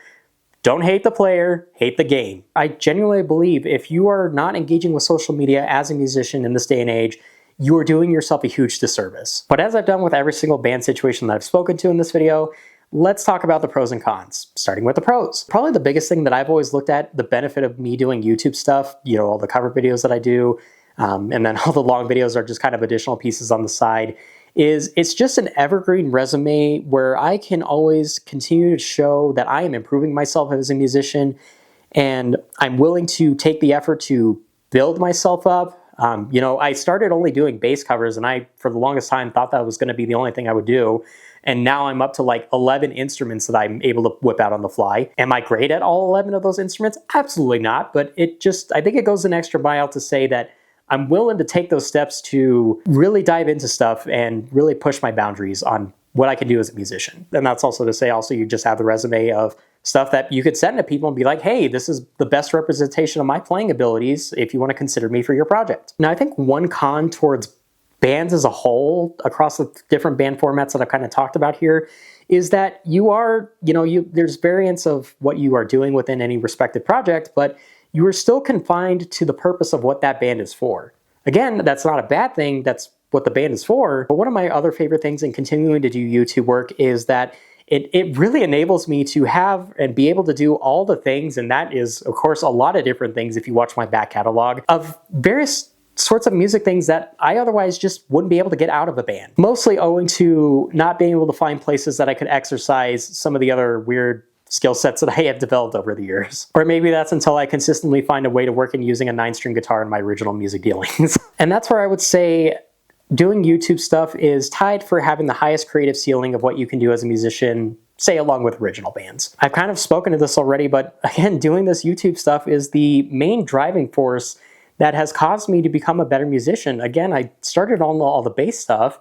don't hate the player, hate the game. I genuinely believe if you are not engaging with social media as a musician in this day and age, you are doing yourself a huge disservice. But as I've done with every single band situation that I've spoken to in this video, let's talk about the pros and cons, starting with the pros. Probably the biggest thing that I've always looked at, the benefit of me doing YouTube stuff, all the cover videos that I do, and then all the long videos are just kind of additional pieces on the side, is it's just an evergreen resume where I can always continue to show that I am improving myself as a musician, and I'm willing to take the effort to build myself up. I started only doing bass covers, and I, for the longest time, thought that was going to be the only thing I would do. And now I'm up to like 11 instruments that I'm able to whip out on the fly. Am I great at all 11 of those instruments? Absolutely not. But I think it goes an extra mile to say that I'm willing to take those steps to really dive into stuff and really push my boundaries on what I can do as a musician. And that's also to say you just have the resume of stuff that you could send to people and be like, hey, this is the best representation of my playing abilities if you want to consider me for your project. Now, I think one con towards bands as a whole across the different band formats that I've kind of talked about here is that there's variants of what you are doing within any respective project, but you are still confined to the purpose of what that band is for. Again, that's not a bad thing. That's what the band is for. But one of my other favorite things in continuing to do YouTube work is that it really enables me to have and be able to do all the things, and that is, of course, a lot of different things if you watch my back catalog, of various sorts of music things that I otherwise just wouldn't be able to get out of a band. Mostly owing to not being able to find places that I could exercise some of the other weird skill sets that I have developed over the years. Or maybe that's until I consistently find a way to work in using a 9-string guitar in my original music dealings. And that's where I would say doing YouTube stuff is tied for having the highest creative ceiling of what you can do as a musician, say along with original bands. I've kind of spoken to this already, but again, doing this YouTube stuff is the main driving force that has caused me to become a better musician. Again, I started on all the bass stuff,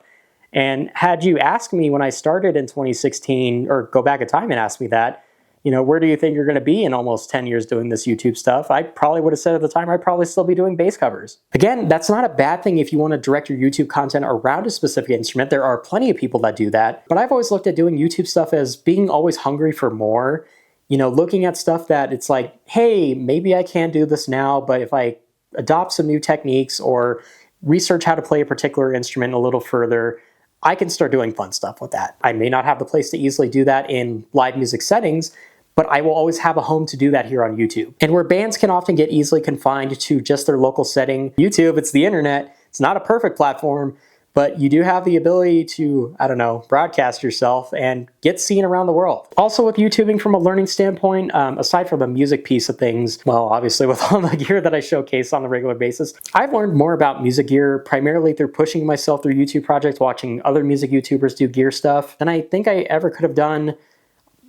and had you asked me when I started in 2016, or go back in time and ask me that, where do you think you're going to be in almost 10 years doing this YouTube stuff? I probably would have said at the time I'd probably still be doing bass covers. Again, that's not a bad thing if you want to direct your YouTube content around a specific instrument. There are plenty of people that do that, but I've always looked at doing YouTube stuff as being always hungry for more, looking at stuff that it's like, hey, maybe I can do this now, but if I adopt some new techniques or research how to play a particular instrument a little further, I can start doing fun stuff with that. I may not have the place to easily do that in live music settings, but I will always have a home to do that here on YouTube. And where bands can often get easily confined to just their local setting, YouTube, it's the internet, it's not a perfect platform, but you do have the ability to, I don't know, broadcast yourself and get seen around the world. Also with YouTubing from a learning standpoint, aside from the music piece of things, well, obviously with all the gear that I showcase on a regular basis, I've learned more about music gear primarily through pushing myself through YouTube projects, watching other music YouTubers do gear stuff, than I think I ever could have done,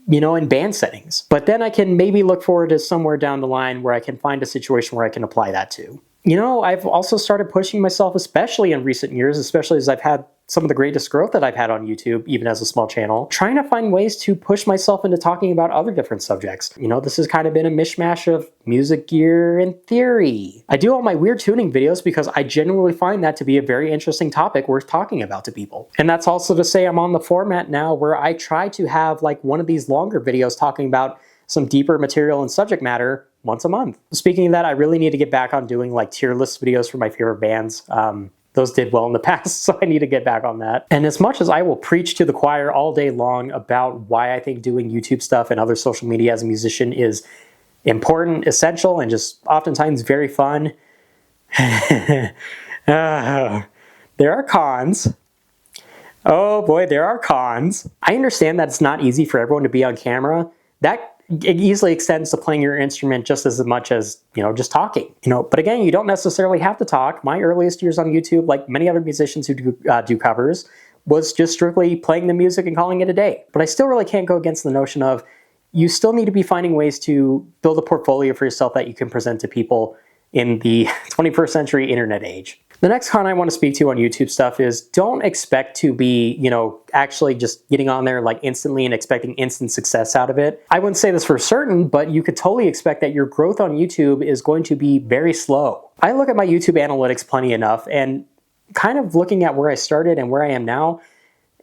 you know, in band settings. But then I can maybe look forward to somewhere down the line where I can find a situation where I can apply that to. You know, I've also started pushing myself, especially in recent years, especially as I've had some of the greatest growth that I've had on YouTube, even as a small channel, trying to find ways to push myself into talking about other different subjects. You know, this has kind of been a mishmash of music gear and theory. I do all my weird tuning videos because I genuinely find that to be a very interesting topic worth talking about to people. And that's also to say I'm on the format now where I try to have like one of these longer videos talking about some deeper material and subject matter once a month. Speaking of that, I really need to get back on doing like tier list videos for my favorite bands. Those did well in the past, so I need to get back on that. And as much as I will preach to the choir all day long about why I think doing YouTube stuff and other social media as a musician is important, essential, and just oftentimes very fun, there are cons. Oh boy, there are cons. I understand that it's not easy for everyone to be on camera. That it easily extends to playing your instrument just as much as, you know, just talking. You know, but again, you don't necessarily have to talk. My earliest years on YouTube, like many other musicians who do covers, was just strictly playing the music and calling it a day. But I still really can't go against the notion of you still need to be finding ways to build a portfolio for yourself that you can present to people in the 21st century internet age. The next con I want to speak to on YouTube stuff is don't expect to be, you know, actually just getting on there like instantly and expecting instant success out of it. I wouldn't say this for certain, but you could totally expect that your growth on YouTube is going to be very slow. I look at my YouTube analytics plenty enough, and kind of looking at where I started and where I am now,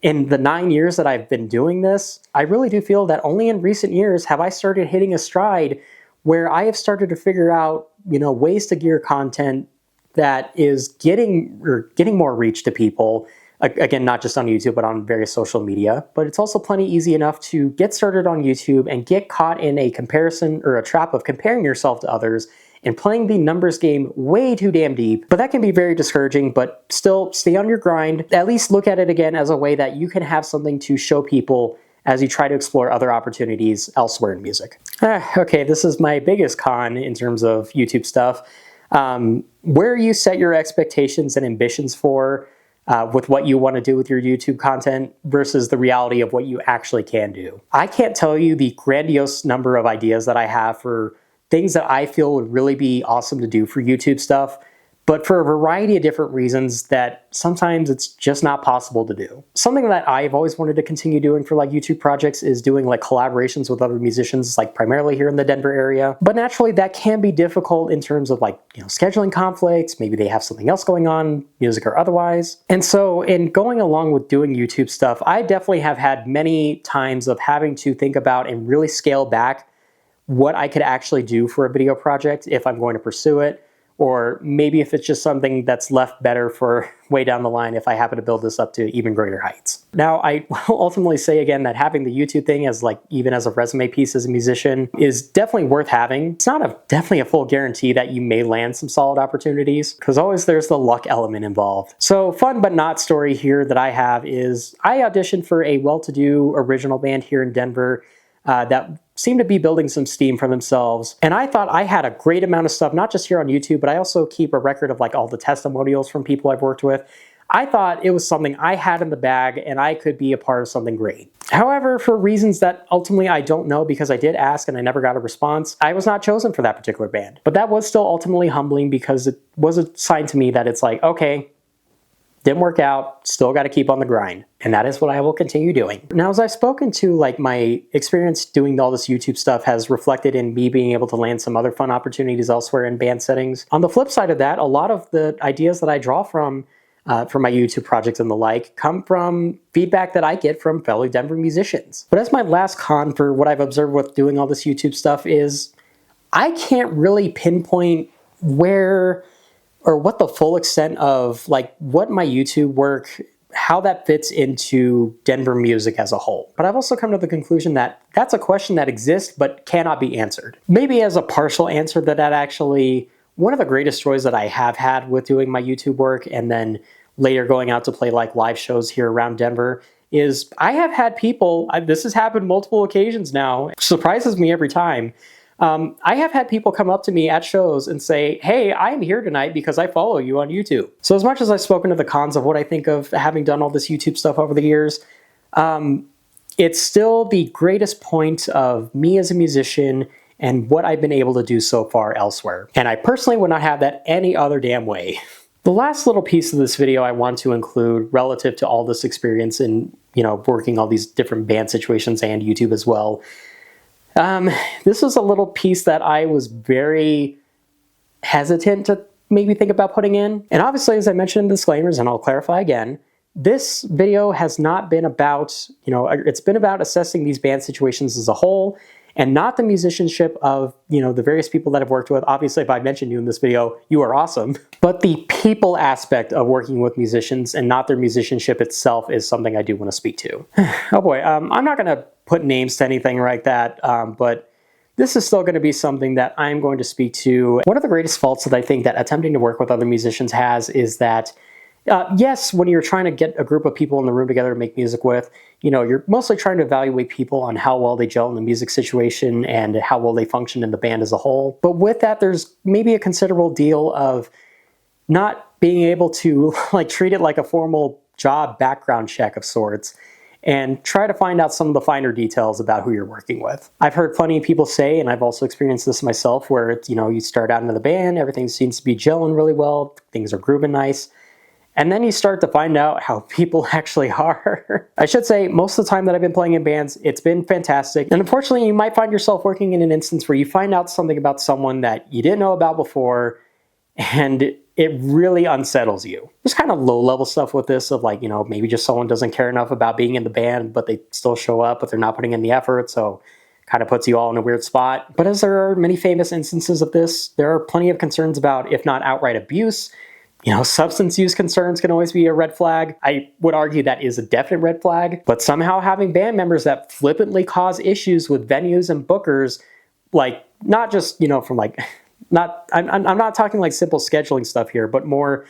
in the 9 years that I've been doing this, I really do feel that only in recent years have I started hitting a stride where I have started to figure out, you know, ways to gear content that is getting more reach to people. Again, not just on YouTube, but on various social media. But it's also plenty easy enough to get started on YouTube and get caught in a comparison or a trap of comparing yourself to others and playing the numbers game way too damn deep. But that can be very discouraging, but still stay on your grind. At least look at it again as a way that you can have something to show people as you try to explore other opportunities elsewhere in music. Okay, this is my biggest con in terms of YouTube stuff. Where you set your expectations and ambitions for with what you want to do with your YouTube content versus the reality of what you actually can do. I can't tell you the grandiose number of ideas that I have for things that I feel would really be awesome to do for YouTube stuff, but for a variety of different reasons that sometimes it's just not possible to do. Something that I've always wanted to continue doing for like YouTube projects is doing like collaborations with other musicians, like primarily here in the Denver area. But naturally that can be difficult in terms of like, you know, scheduling conflicts. Maybe they have something else going on, music or otherwise. And so in going along with doing YouTube stuff, I definitely have had many times of having to think about and really scale back what I could actually do for a video project if I'm going to pursue it. Or maybe if it's just something that's left better for way down the line if I happen to build this up to even greater heights. Now, I will ultimately say again that having the YouTube thing as like even as a resume piece as a musician is definitely worth having. It's not definitely a full guarantee that you may land some solid opportunities because always there's the luck element involved. So fun but not story here that I have is I auditioned for a well-to-do original band here in Denver that seemed to be building some steam for themselves. And I thought I had a great amount of stuff, not just here on YouTube, but I also keep a record of like all the testimonials from people I've worked with. I thought it was something I had in the bag and I could be a part of something great. However, for reasons that ultimately I don't know because I did ask and I never got a response, I was not chosen for that particular band. But that was still ultimately humbling because it was a sign to me that it's like, okay, didn't work out, still got to keep on the grind. And that is what I will continue doing. Now, as I've spoken to, like my experience doing all this YouTube stuff has reflected in me being able to land some other fun opportunities elsewhere in band settings. On the flip side of that, a lot of the ideas that I draw from my YouTube projects and the like come from feedback that I get from fellow Denver musicians. But as my last con for what I've observed with doing all this YouTube stuff is I can't really pinpoint where or what the full extent of like what my YouTube work how that fits into Denver music as a whole. But I've also come to the conclusion that that's a question that exists but cannot be answered. Maybe as a partial answer that actually one of the greatest joys that I have had with doing my YouTube work and then later going out to play like live shows here around Denver is I have had people, this has happened multiple occasions now, which surprises me every time. I have had people come up to me at shows and say, hey, I am here tonight because I follow you on YouTube. So as much as I've spoken to the cons of what I think of having done all this YouTube stuff over the years, it's still the greatest point of me as a musician and what I've been able to do so far elsewhere. And I personally would not have that any other damn way. The last little piece of this video I want to include relative to all this experience in, working all these different band situations and YouTube as well. This was a little piece that I was very hesitant to maybe think about putting in. And obviously, as I mentioned in disclaimers, and I'll clarify again, this video has not been about, it's been about assessing these band situations as a whole and not the musicianship of, the various people that I've worked with. Obviously, if I mentioned you in this video, you are awesome. But the people aspect of working with musicians and not their musicianship itself is something I do want to speak to. Oh boy, I'm not going to put names to anything like that, but this is still going to be something that I'm going to speak to. One of the greatest faults that I think that attempting to work with other musicians has is that yes, when you're trying to get a group of people in the room together to make music with, you're mostly trying to evaluate people on how well they gel in the music situation and how well they function in the band as a whole. But with that, there's maybe a considerable deal of not being able to treat it like a formal job background check of sorts and try to find out some of the finer details about who you're working with. I've heard plenty of people say, and I've also experienced this myself, where it's, you start out into the band, everything seems to be gelling really well, things are grooving nice. And then you start to find out how people actually are. I should say, most of the time that I've been playing in bands, it's been fantastic. And unfortunately, you might find yourself working in an instance where you find out something about someone that you didn't know about before, and it really unsettles you. There's kind of low-level stuff with this of maybe just someone doesn't care enough about being in the band, but they still show up, but they're not putting in the effort, so kind of puts you all in a weird spot. But as there are many famous instances of this, there are plenty of concerns about, if not outright abuse, substance use concerns can always be a red flag. I would argue that is a definite red flag, but somehow having band members that flippantly cause issues with venues and bookers, not just, from I'm not talking simple scheduling stuff here, but more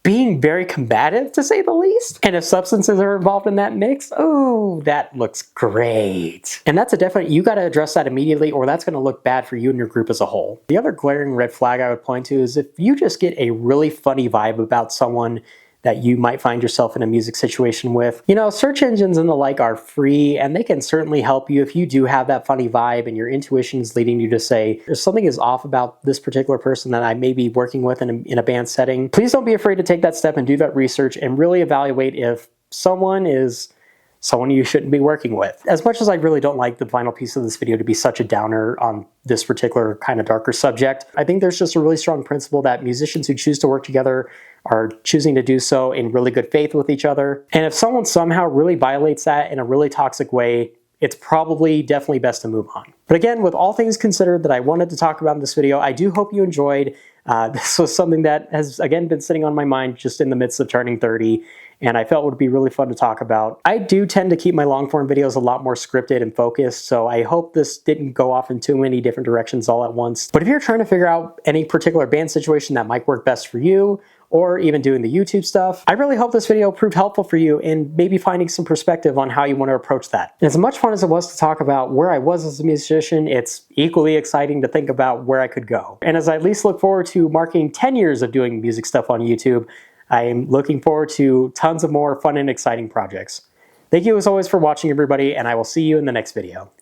being very combative, to say the least. And if substances are involved in that mix, oh, that looks great. And that's a definite, you got to address that immediately, or that's going to look bad for you and your group as a whole. The other glaring red flag I would point to is if you just get a really funny vibe about someone that you might find yourself in a music situation with. Search engines and the like are free, and they can certainly help you if you do have that funny vibe and your intuition is leading you to say, there's something is off about this particular person that I may be working with in a band setting. Please don't be afraid to take that step and do that research and really evaluate if someone is someone you shouldn't be working with. As much as I really don't like the final piece of this video to be such a downer on this particular kind of darker subject, I think there's just a really strong principle that musicians who choose to work together are choosing to do so in really good faith with each other. And if someone somehow really violates that in a really toxic way, it's probably definitely best to move on. But again, with all things considered that I wanted to talk about in this video, I do hope you enjoyed. This was something that has, again, been sitting on my mind just in the midst of turning 30, and I felt would be really fun to talk about. I do tend to keep my long-form videos a lot more scripted and focused, so I hope this didn't go off in too many different directions all at once. But if you're trying to figure out any particular band situation that might work best for you, or even doing the YouTube stuff, I really hope this video proved helpful for you in maybe finding some perspective on how you want to approach that. And as much fun as it was to talk about where I was as a musician, it's equally exciting to think about where I could go. And as I at least look forward to marking 10 years of doing music stuff on YouTube, I am looking forward to tons of more fun and exciting projects. Thank you as always for watching, everybody, and I will see you in the next video.